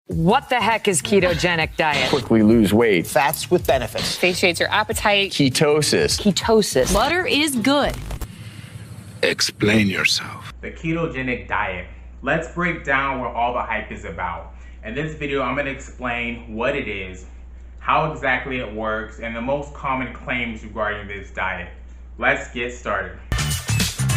What the heck is ketogenic diet? Quickly lose weight. Fats with benefits. Satiates your appetite. Ketosis. Ketosis. Butter is good. Explain yourself. The ketogenic diet. Let's break down what all the hype is about. In this video, I'm going to explain what it is, how exactly it works, and the most common claims regarding this diet. Let's get started.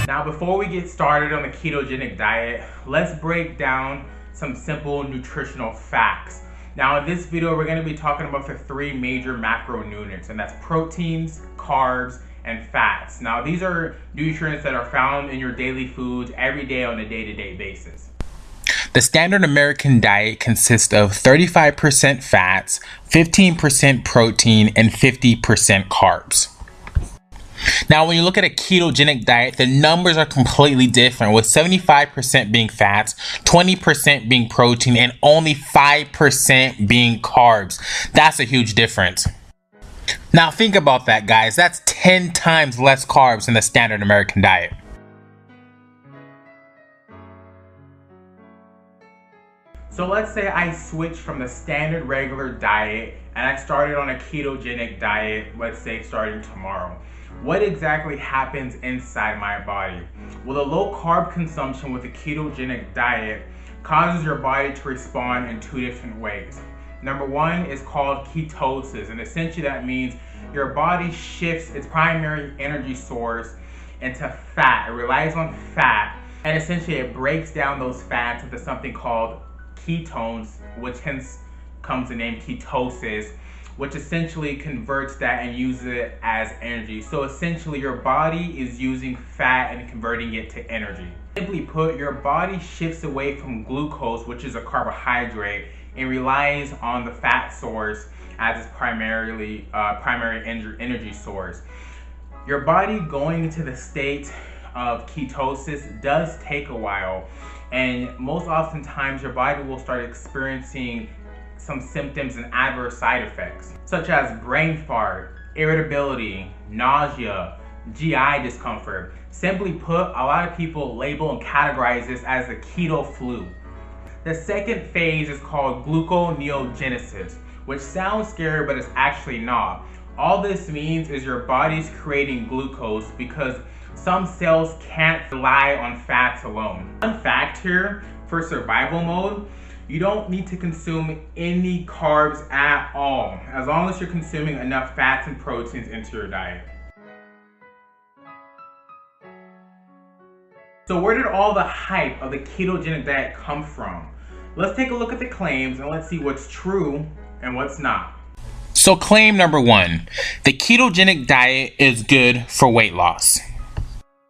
Now, before we get started on the ketogenic diet, let's break down some simple nutritional facts. Now, in this video, we're going to be talking about the three major macronutrients, and that's proteins, carbs, and fats. Now, these are nutrients that are found in your daily foods every day on a day-to-day basis. The standard American diet consists of 35% fats, 15% protein, and 50% carbs. Now, when you look at a ketogenic diet, the numbers are completely different, with 75% being fats, 20% being protein, and only 5% being carbs. That's a huge difference. Now, think about that, guys. That's 10 times less carbs than the standard American diet. So let's say I switched from the standard regular diet and I started on a ketogenic diet, let's say starting tomorrow. What exactly happens inside my body? Well, the low carb consumption with a ketogenic diet causes your body to respond in two different ways. Number one is called ketosis, and essentially that means your body shifts its primary energy source into fat. It relies on fat, and essentially it breaks down those fats into something called ketones, which hence comes the name ketosis, which essentially converts that and uses it as energy. So essentially your body is using fat and converting it to energy. Simply put, your body shifts away from glucose, which is a carbohydrate, and relies on the fat source as its primary energy source. Your body going into the state of ketosis does take a while, and most oftentimes your body will start experiencing some symptoms and adverse side effects, such as brain fart, irritability, nausea, GI discomfort. Simply put, a lot of people label and categorize this as the keto flu. The second phase is called gluconeogenesis, which sounds scary, but it's actually not. All this means is your body's creating glucose because some cells can't rely on fats alone. One fact here, for survival mode, you don't need to consume any carbs at all, as long as you're consuming enough fats and proteins into your diet. So where did all the hype of the ketogenic diet come from? Let's take a look at the claims and let's see what's true and what's not. So claim number one, the ketogenic diet is good for weight loss.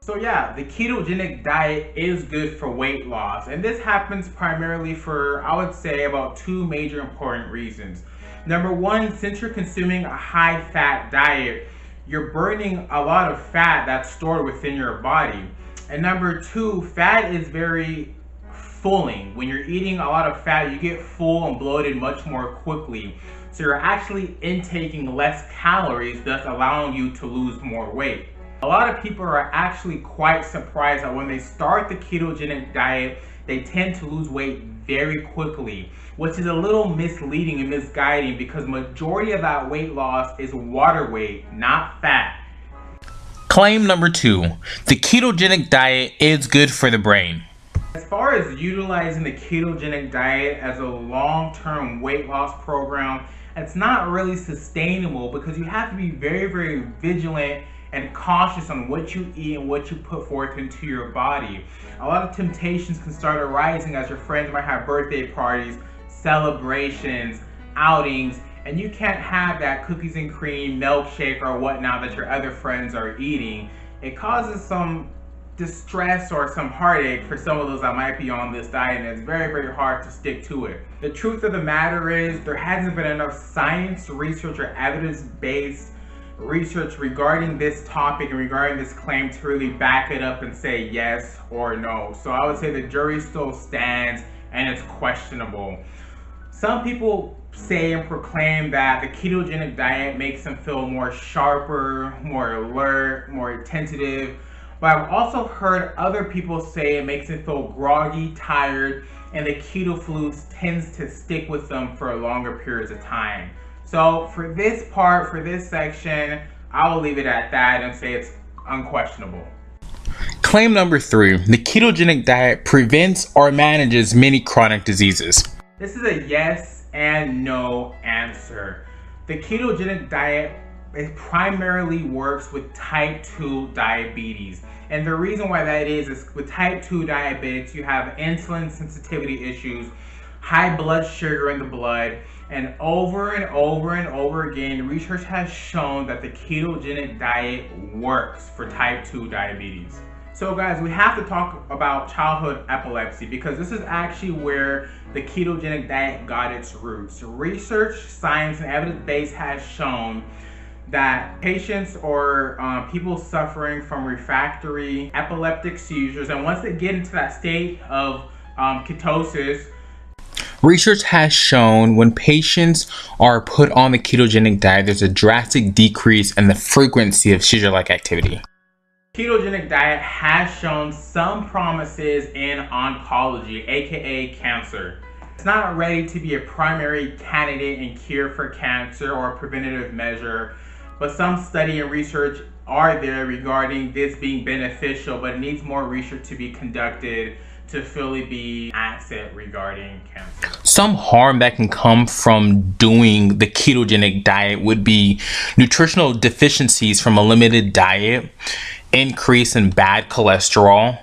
So yeah, the ketogenic diet is good for weight loss, and this happens primarily for, I would say, about two major important reasons. Number one, since you're consuming a high fat diet, you're burning a lot of fat that's stored within your body. And number two, fat is very fulling. When you're eating a lot of fat, you get full and bloated much more quickly. So you're actually intaking less calories, thus allowing you to lose more weight. A lot of people are actually quite surprised that when they start the ketogenic diet, they tend to lose weight very quickly, which is a little misleading and misguiding because majority of that weight loss is water weight, not fat. Claim number two, the ketogenic diet is good for the brain. As far as utilizing the ketogenic diet as a long-term weight loss program, it's not really sustainable because you have to be very, very vigilant and cautious on what you eat and what you put forth into your body. A lot of temptations can start arising as your friends might have birthday parties, celebrations, outings, and you can't have that cookies and cream milkshake or whatnot that your other friends are eating. It causes some distress or some heartache for some of those that might be on this diet, and it's very, very hard to stick to it. The truth of the matter is there hasn't been enough science, research, or evidence-based research regarding this topic and regarding this claim to really back it up and say yes or no. So I would say the jury still stands and it's questionable. Some people say and proclaim that the ketogenic diet makes them feel more sharper, more alert, more attentive. But I've also heard other people say it makes them feel groggy, tired, and the keto foods tends to stick with them for longer periods of time. So for this part, for this section, I will leave it at that and say it's unquestionable. Claim number 3, the ketogenic diet prevents or manages many chronic diseases. This is a yes and no answer. The ketogenic diet, it primarily works with type 2 diabetes. And the reason why that is with type 2 diabetics, you have insulin sensitivity issues, high blood sugar in the blood, and over and over and over again, research has shown that the ketogenic diet works for type 2 diabetes. So guys, we have to talk about childhood epilepsy because this is actually where the ketogenic diet got its roots. Research, science, and evidence base has shown that patients or people suffering from refractory epileptic seizures, and once they get into that state of ketosis, research has shown when patients are put on the ketogenic diet, there's a drastic decrease in the frequency of seizure-like activity. Ketogenic diet has shown some promises in oncology, aka cancer. It's not ready to be a primary candidate in cure for cancer or a preventative measure, but some study and research are there regarding this being beneficial, but it needs more research to be conducted to fully be accurate regarding cancer. Some harm that can come from doing the ketogenic diet would be nutritional deficiencies from a limited diet, increase in bad cholesterol,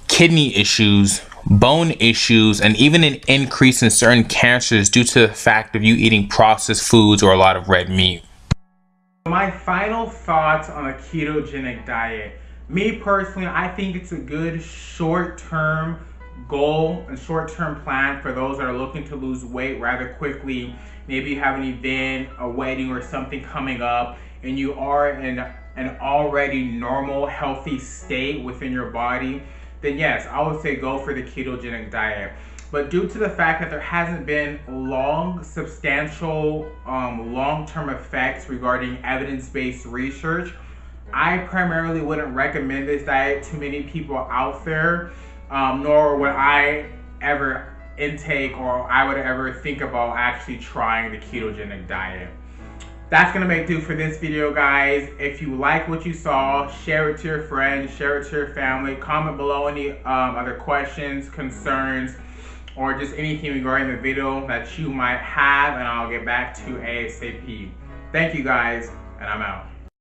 kidney issues, bone issues, and even an increase in certain cancers due to the fact of you eating processed foods or a lot of red meat. My final thoughts on a ketogenic diet. Me personally, I think it's a good short-term goal and short-term plan for those that are looking to lose weight rather quickly. Maybe you have an event, a wedding, or something coming up, and you are in an already normal, healthy state within your body, then yes, I would say go for the ketogenic diet. But due to the fact that there hasn't been substantial long-term effects regarding evidence-based research, I primarily wouldn't recommend this diet to many people out there, nor would I ever intake or I would ever think about actually trying the ketogenic diet. That's gonna do for this video, guys. If you like what you saw, share it to your friends, share it to your family, comment below any other questions, concerns, or just anything regarding the video that you might have, and I'll get back to ASAP. Thank you guys, and I'm out.